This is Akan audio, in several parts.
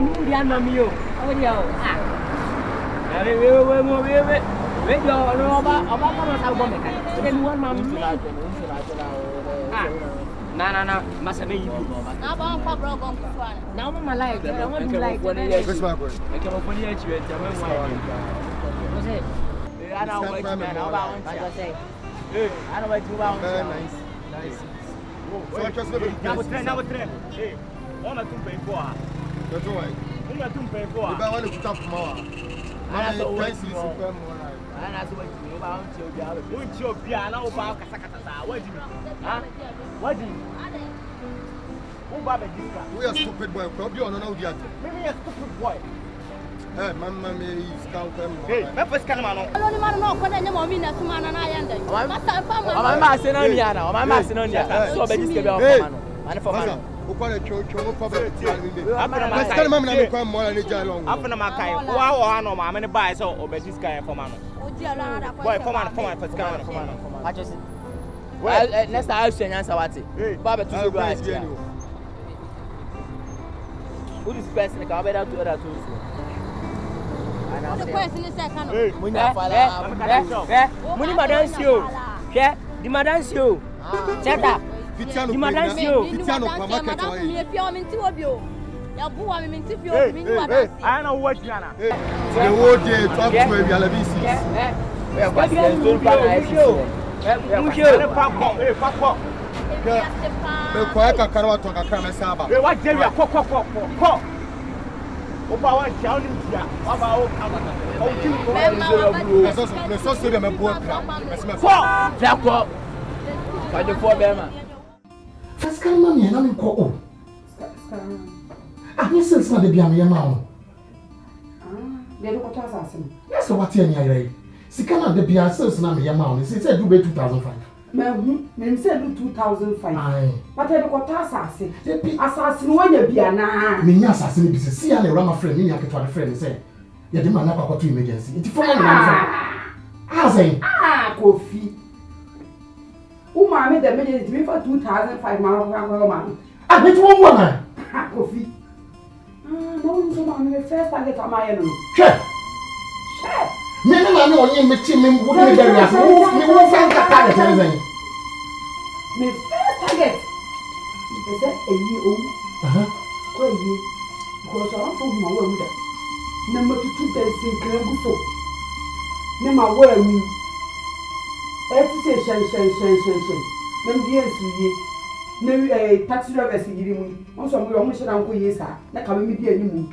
me and mammy. Oh, yeah. Wait, you're about how woman. Then one man. No, must have been. Now, my life, I want to like what it is. I come up on the edge. Was it? I don't wait, man. I say, I don't wait too long. Nice. So I just number 3. Hey, one or two pay for. That's why. One or two pay for. I want to stop tomorrow. I know what you want. And that's what you want to won't you be an old bar? What do you? What do you? We are stupid boy. Probably on another yet. Maybe a stupid boy. Hey, Mamma, is counting. Hey, Memphis Calamano. I don't know what any more minutes to man and I end. I'm passing on Yana. I'm passing on Yana. So, baby, and for man. Who call it church for the after my name, come more than a jar. After my kind, wow, I know my many buys or bet this guy for man. Boy, come on, first come on. I just. Well, next time I'll say answer what it. Baba to guys. Who is best in the car better to other tools? The question is second. Money madam show. Yeah, the madam show. Check up. The madam show. I know what you are. The whole day, talk to me, First come money and I'm call. I guess it's not the Biamia now. They don't tell us. Yes, what any I Sikana de Biases na me yama on. She said do be 2005. Me said 2005. But I don't tell us. Assassin when you be na. Me nya assassin bi see ya na rama friend me nya ketwa friend say. Ya de man na kwa to emergency. It for na say. Kofi. Umami the emergency me for 2005 man. I bet one woman. Kofi. No so man me first target am I no. Che. Me only me team me would me there as me won find target anything. Me first target. They say a year old. Ko year. Because I from my way with that. Number 2 dancing krengu so. Me ma way mi. Say shan. Them dey suye. Na taxi drivers yiri mu. On so mo hye na nko ye sa. Na ka me di animu.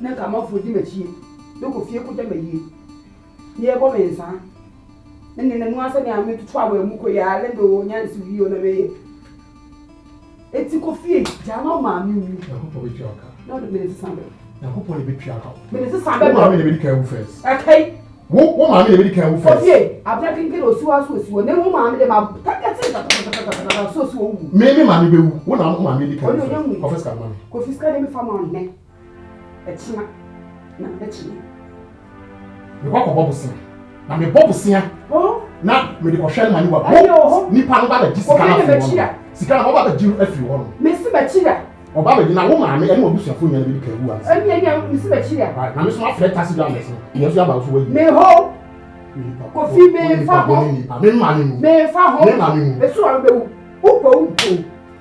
Na ka ma fodi machi. No ko fie ko da mayi. Ye go me nsa. Nne nu asa ni ametu twa wa mu ko ya le do nyansi wi o na me. Eti ko fie jama ma mi wi. Na ko po be tuaka. No de me sambe. Na ko po le be tuaka. Me se sambe ma me le be di kan first. Okay. Wo ma me le be di kan first. Fie, abia kinkin osuwa so ne wo ma me de ma target so me ma me be wu. Wo na ma me di kan. Ko first kan ma me. Ko fiska de me fa ma ne. Etima. Na etima. Me kwa bobo sia. Na me bobo sia. Oh. Na me de ko hwe na ni wa. Ni pa no ba da jisika na. Sika na ba da ji afi wo no. Me si ba chira. Oba be na wo ma me ene obusuafo nya na be di ka wu ase. Eni me si ba chira. Na me so afre taxi driver so. Ye so aba so wa yi. Me ho. Ko fi me fa ho. Me ma ni mu. Me fa ho. Me ma ni mu. Me so an be wu. Upo.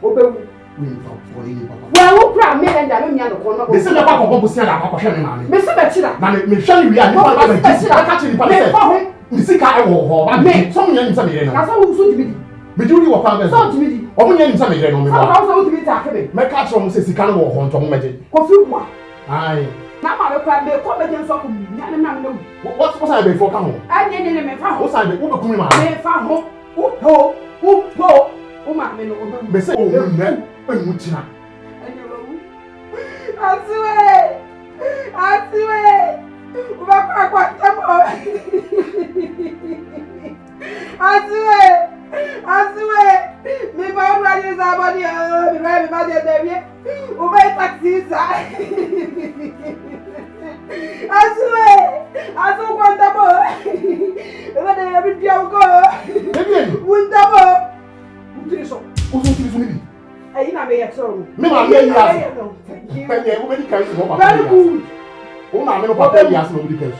Obewu. We fa for ni papa. Wa wo pra me enda me nya no ko no. Me se na ba ko bobo sia da ko hwe me ma me. Me si ba chira. Na me hwe ni wi a ni pa ba ji. Aka chi ni pa se. Me fa ho. Ni sika e wo ho ba me. So nya ni sa me re no. Na sa wo so dibidi. Me di wo pa be. So dibidi. Omo nya ni sa me re no me ba. Sa wo dibidi ta kebe. Me ka tro mo se sika no wo ho nto mo meje. Ko fi wa. Ai. Na ma be kwa be ko be je so ko nya na me. What's I be for ka ho? Ai ne me fa ho. What's I be wo be kumi ma. Me fa ho. Upo. O ma me no obewu. Me se o ne enu china. Asiwe. Ubakwa temo. Asiwe. Me ba ura ni za body me ba de dewe. Ube taxi za. Asiwe. Aso kwanta bo. Ebe de every dia go. Wunda bo. Utiriso. Utiriso ni bi. Ayi na me yetso. Me ma me ya. Yeah, nobody cares about Very good. Oh, my man, Papa, yes, nobody cares.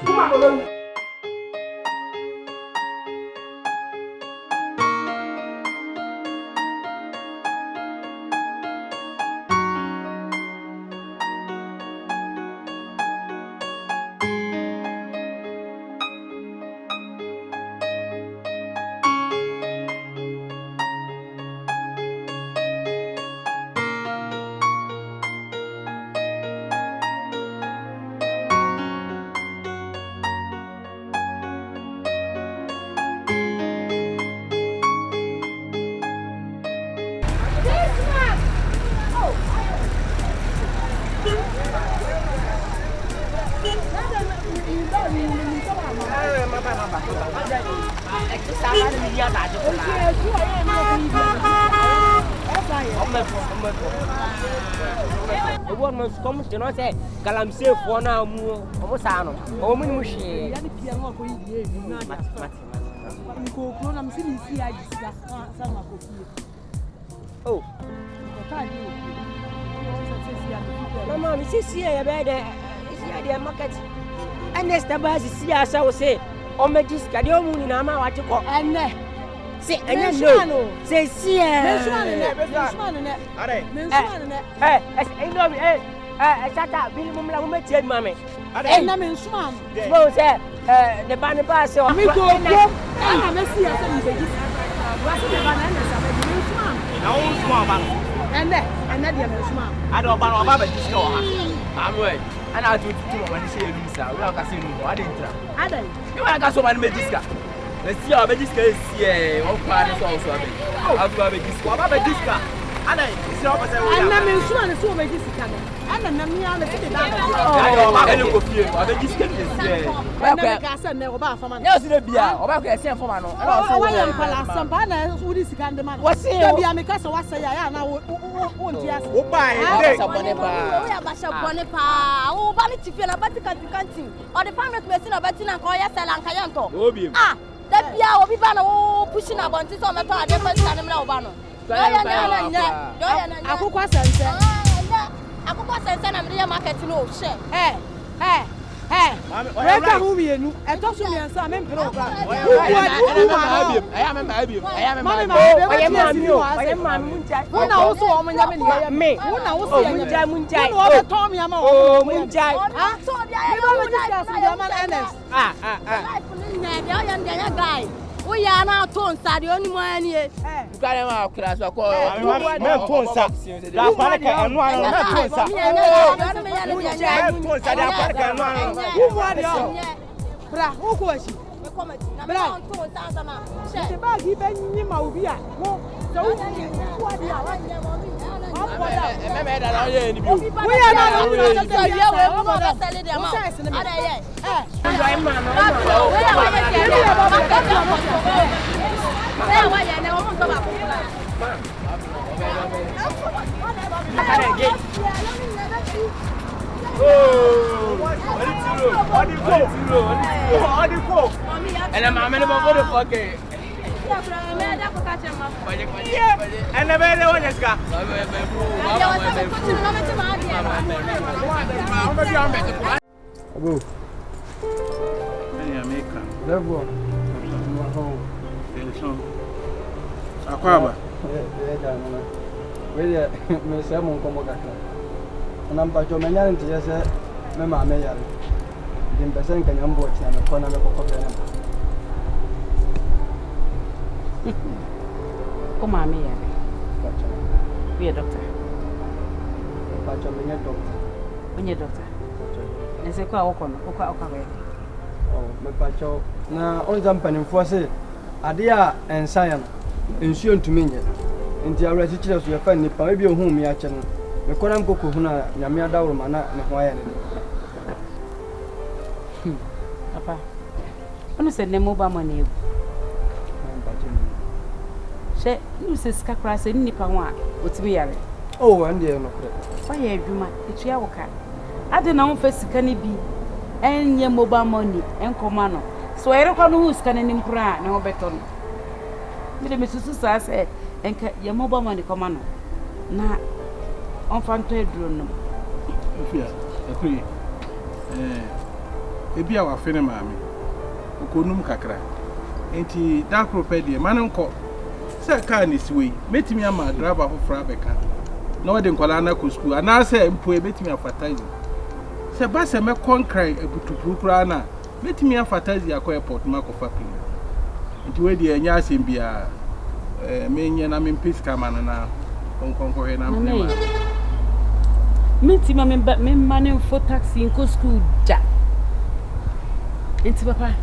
Como se não sei, calamse for na almoçando. Ou muito cheio. Oh. Mama, me see a bed. Is the market? And this the bus is here, so say, oh, my disca, the only Nama, what you call, and say, and you know, say, see, I know, I sat up, Billy Mumma, said, Mammy. I am in Swan. Suppose the banner pass, so I'm going to see us. What's the banana? And then the Swan. I don't know about this store. I'm right. And I do when you say Lisa, we are casino. I didn't. You want to go so many disca. Let's see how many disca is here. What part is also a bit. I'll have a disco. I'll have a disca. And I'm in Swan, so many disca. And I'm not the city. I don't go fear. I'll be disca. I never about for my nose in the beer. Or I can say for my own. I am Palace, some banners who is the man. What's here? Be a because of what say I now won't yes. Oh, bye. Oh, Banity feel about the country. Or the family person of Bettina Koya Salan Kayanto. Ah, that be our Bibano pushing about this on the part of the first time now, Bano. I could pass and say, I could pass and send a real market to know. Hey. Where can we and talk to me and some emperor? I am a baby. I am a When I also am me. When I was Munjai, what Tommy am oh, Munjai. Guy. We are now tones, the only one here. Class, I call and I'm going to fuck it. And the better one is got. Akwaba. Where me say mon komo kakra. Na mpacho menya ntie se me ma me yare. Di mpese nka nyambo oti na me kona me kokko na. Ko ma me yare. Pacho. We doctor. Pacho menya doctor. Onye doctor. Nse kwa woko no, kwa we. Oh, me pacho na onza mpanimfo se ade a ensa ya no. Nsuo ntumi nye. Nti awra chichire so yafa nipa ebi ohun mi ache no. Me kona nkoko hu na nyame adawro ma na ne ho aya ne. Papa. Onu se ne moba money. She, you say skakra se nipa ho a otimi yare. Oh, and dey no kre. Fa ye adwuma, etua wo ka. Ade na wo fa sika ne bi. Enye moba money, enkoma no. So ere kwa no hu sika ne nimpra na ho beto no. Me de mesusu sa se enka ye moba money koma no. Na on fa nto eduro no. Ofia, ekuri. Ebi a wa fene maame. Okonum kakra. Enti da propedie manenko. Se car ni siwe. Metimi ama driver for fra beka. Na wode nkwala na ko school. Ana se mpo ebetimi afatize. Se ba se me concrete ebutupu kura na. Metimi afatize yakọ airport makofa pin. Nti we de anya asem bia menye na mempis kama na konkonko he na mpema. Metimi me mane for taxi in school ja. Nti papa.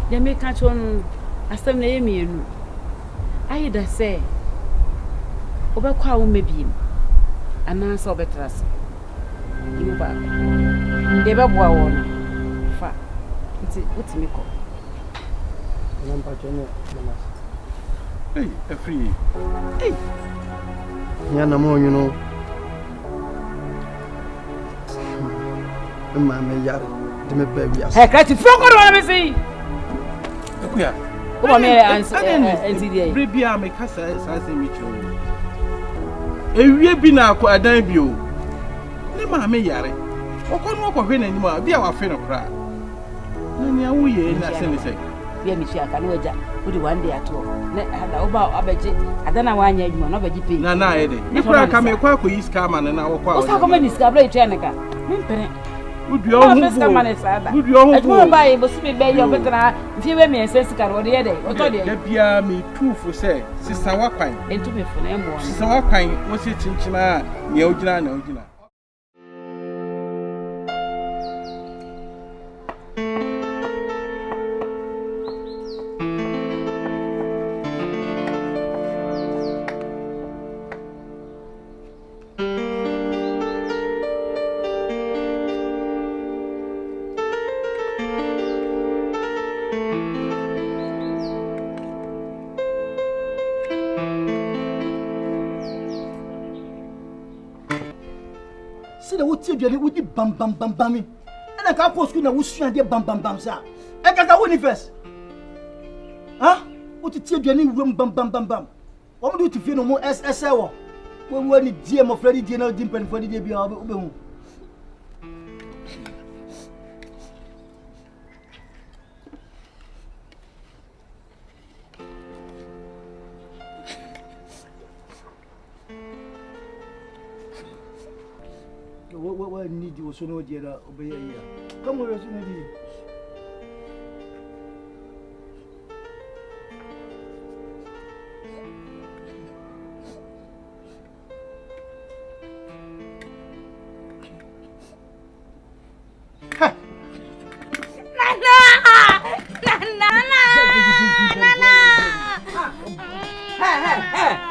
Ya me catch on asem na yemienu. Ayi da say obekwa wo mebiem. Ana so obetrase. Imu ba. De beboa wo no. Fa. Nti utimi ko. Nampa chene mama. Hey, free. Hey. Ya na mo nyuno. Me yar. De me baby as. Hey, krati froko ro me see. Akuya. Come on, answer. NTDA. Brebia me kasa say me chu. Ewie bi na akọ adan bi o. Ne ma me yare. Okonu okọhwe na anim a bia wa fe no kra. Na ni awo ye na se ne se. Bia mi chia kan waja. Odi one day ato. Ne ada oba abeje. Adana wanya adwuma no abeje pe. Na ede. Ni kra ka me kwa akoyi ska ma ne na wo kwa. O sa ko me ska bla etwa ne ka. Me mpere. Udu ohun. Udu ohun. Adwuma ba e bosi me be yo betra. Mfie we me ense ska ro de ye de. Oto de. Da bia me tufu se sisa wa kwan. Entu me fu na embo. Sisa wa kwan wo se chinchina ne ogina na ogina. We did bam bam bam bam. And I can't post you now. We should have bam bam bam, sir. I can't go any first. Huh? What to tell you? Room bam bam bam bam. What do you feel no more SSL? When we need DM of Freddy Dinner, Dimpen for the day, I'll be home. What need you so no dear obey here. Come on, Rosinadi.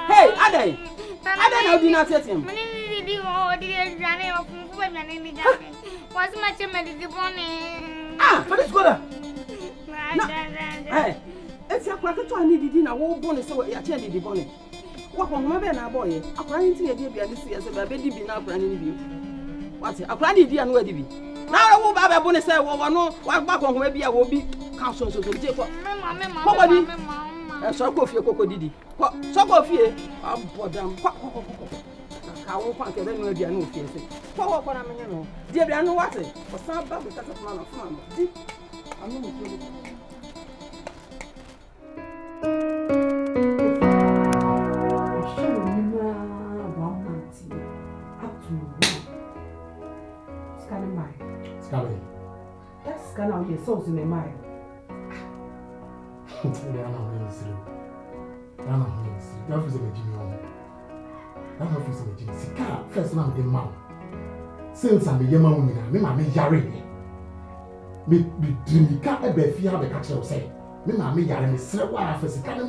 Hey, Ade. Ade, how do you not set him? What's my chimney? Ah, what is good? Hey, it's a cracker to need dinner. Won't bonus so you attended the bonnet. What on my banner boy? I'm trying to get you and see as a baby be now running you. What's it? I'm planning to and where to be. Now I won't have a bonus. I will know what back on maybe I will be counsel to take for so go fear Coco Didi. So go fear. I'm bored. I won't find a very good no fear. What I mean, dear, I know what it was. Some bad because of my farm. I'm not that's kind of your souls in my mind. First man the man. Since I'm a young woman, me yare. Me dream ka e be fia be catch you say. Me yare me sre wa first ka me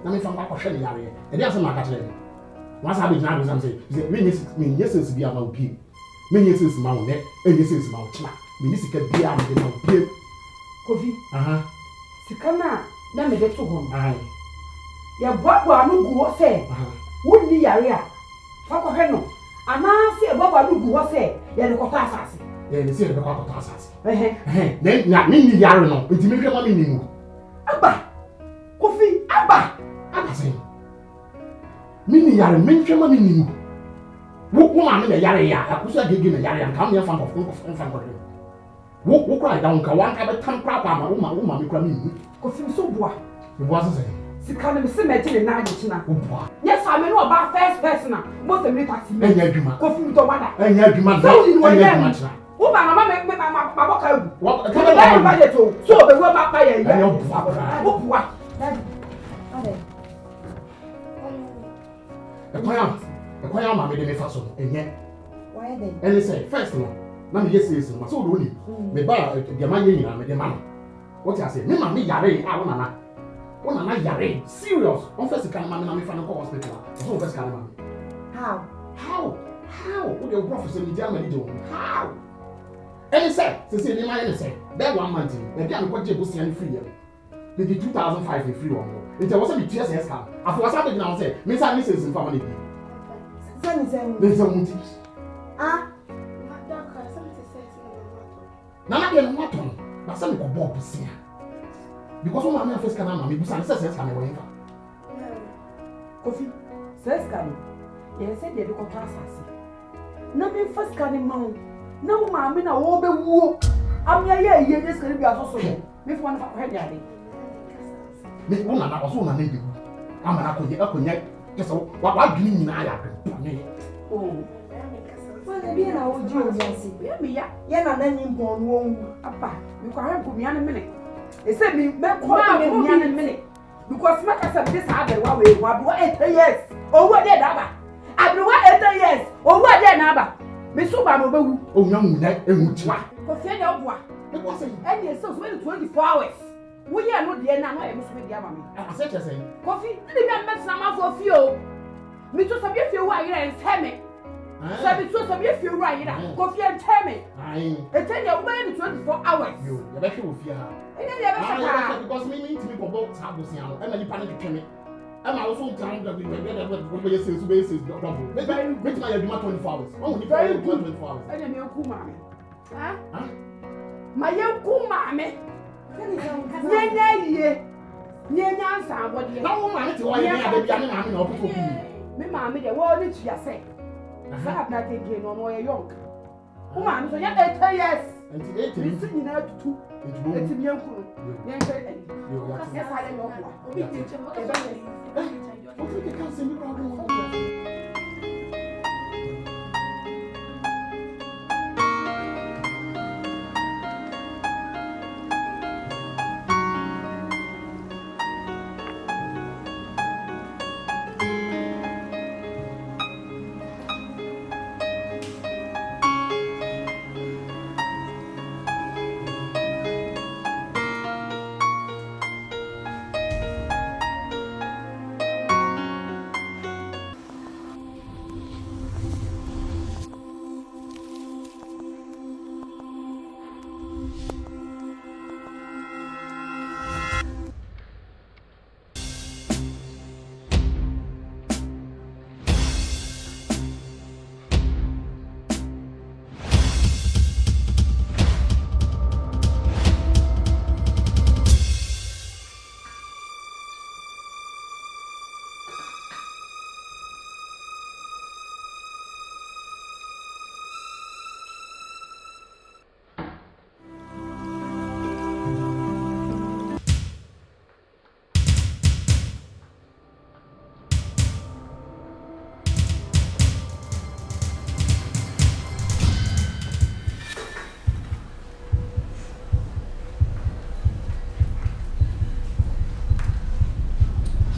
na me fa ma kwhwe ne yare. E dey aso na catch you. Once I be na do say, me yes be ama obi. Me yes ma wo ne, e yes ma wo china. Me ni sika bia me de ma obi. Kofi. Sika na me de to hom. Ya bwabwa no gu wo say. Wonni yare a. Fa ko hwe no. Ana se bwabwa no gu wo say, ya de ko ta asase. Yeah, they say the back of us. Then na me ni yare no. Enti me hwe ma me ni mu. Aba. Kofi, aba. Aba say. Me ni yare me hwe ma me ni mu. Woman, the Yaria, I was like giving a Yaria, come here from Wo cry down, Kawan, have a time crap, my woman, crying. Coffee so boy. It wasn't saying. Sikana me cemetery na agina. Yes, I know about first person. Most of me taxi. Enya dwuma. Kofi to wada. Enya dwuma. So you know them. Wo ba na me boka egu. What? Come on, budget to. So be wo ba pa ye. Wo bua. The choir mama made me fast on. Enya. Why then? And they say first one. Na me yes yes. So do ni. Me ba the man yin na me the man. What I say? Me ma me yare a wona na. Wona na yare. Serious. On first can mama na me fa no hospital. So first can mama. How? What your prophecy me tell me do? How? And he said, say me man say, that 1 month, the day I'm going to go see any free. They did 2005 in free one. It was a TSS card. After what happened now say, me say this in family. There's a muti. Ah? Nana get what on. But some go bob to see. Because one man first can am me busan say can we fa. Kofi, says can. Yes, said they go class as. Na me first can man. Na wo ma me na wo be wuo. Amya ye just can be aso so. Me fo na fa dia de. Me wona na oso na be wu. Ama na akonya kesa wa dwini nyina ya be. Oh. Wala bi na wo ji o yasi. Me ya. Ye na nanyi mpon wo wu. Apa, me kwa han ko mi an mene. E say me ko ba ko mi an mene. Because me ka say this have wa we wa do 8 years. Owo de da ba. Abruwa 8 years. Owo de na ba. Me so ba no be wu. O nya mu na ehu tiwa. Ko fe de oboa. Me ko say. And yes so 24 hours. Wo ye no de na no e me so be dia ma me. I say just say. Kofi, ni be me na ma fo fi o. Me to sabi fi wo ayira en teme. Sabi to sabi fi wo ayira. Kofi en teme. Ai. E tell you we 24 hours. Yo, you be sure fi ha. Ene ye be sure because me to me go box ha go sian. E ma ni panic tweme. E ma also try to be yes double. Me to my aduma 24 hours. Oh, ni 24 hours. Ene me ku ma me. Ha? Ma ye ku ma me. Nyanya ansa abode. Na wo ma ni ti wo ye na bia me ma me na oputo ku. Me ma me de wo ni tu ya say. Sa na take again no ye young. Wo ma me so ya 8 years. Until 8 years. Ni na tutu. Eti mi enku. Ye nche eni. Yo, ya ti. Ya sale no kwa. Obi ti che mo ke ba ni. O fi ke kan se mi kwa do.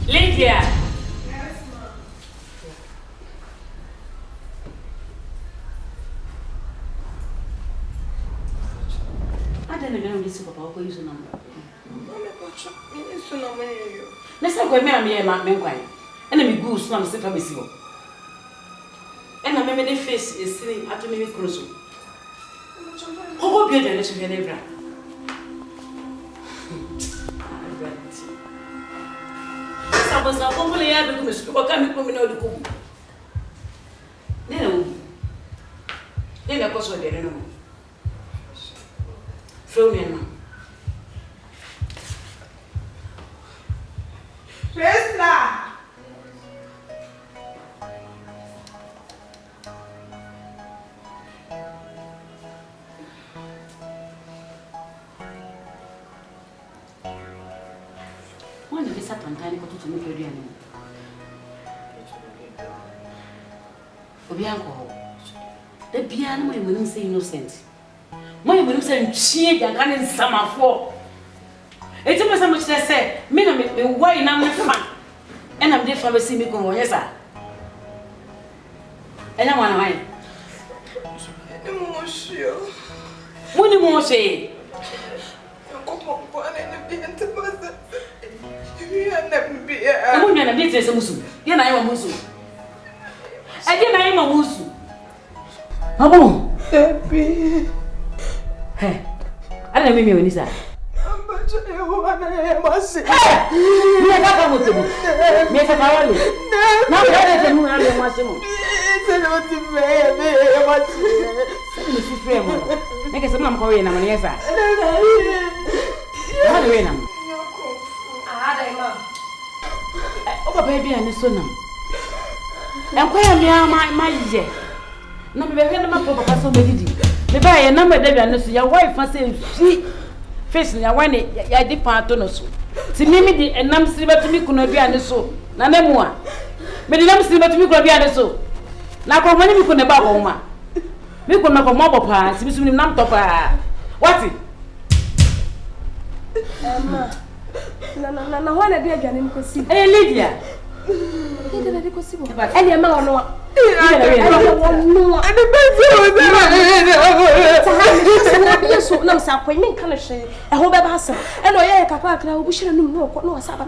Lydia. Yes, I don't know this about who use a number. no money you. Let's go me my men and then me goose no sit for me see. And I remember the face is sitting at me close. How be the next never. I was not only able to speak or come from the cook. No. In a course of the animal. Throw me now. Satan tiny to make a real. Obianco. The piano will say innocent. My will say cheap and running summer for. It's almost so much I say, me, why I'm fun. And I'm different with me go, yes, sir. And I want to mind. What do you want to say? I'm going to be a musu. You're not a musu. I didn't name a musu. How happy. Hey, I don't know when he's at. Face ya wane ya di pato no so ti mimi di enam siriba tumi kuno bia ne so na nemu a me di nam siriba tumi kuno bia ne so na ko mani mi kuno ba ko ma mi kuno ko mo bo pa ti bisum ni nam to pa wati na hona dia gane mi ko si Lydia Lydia de ko si bo e ma ono so na sa kwani kan hwe e ho be ba sa e no ye kakra kra obushira num no no sa ba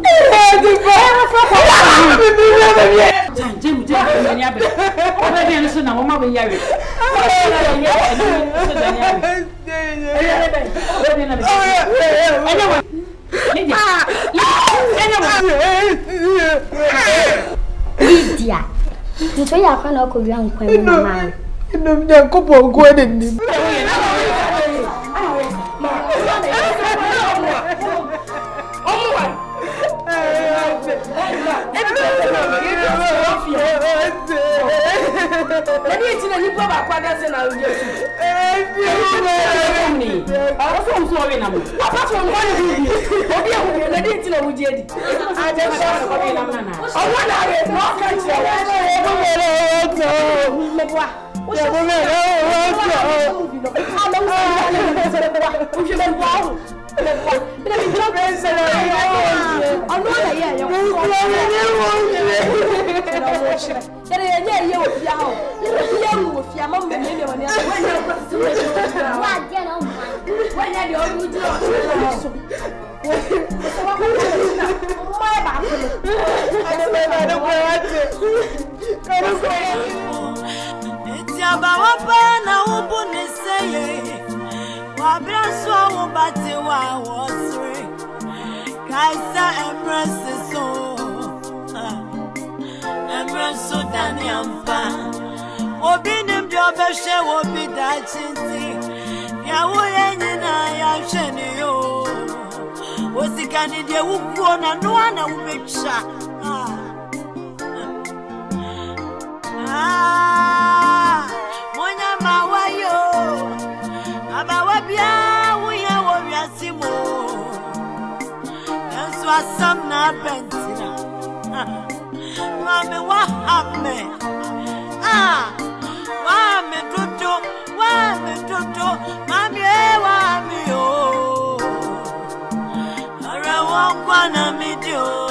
Lydia, you say I can't go young when I'm no couple go in. Mami,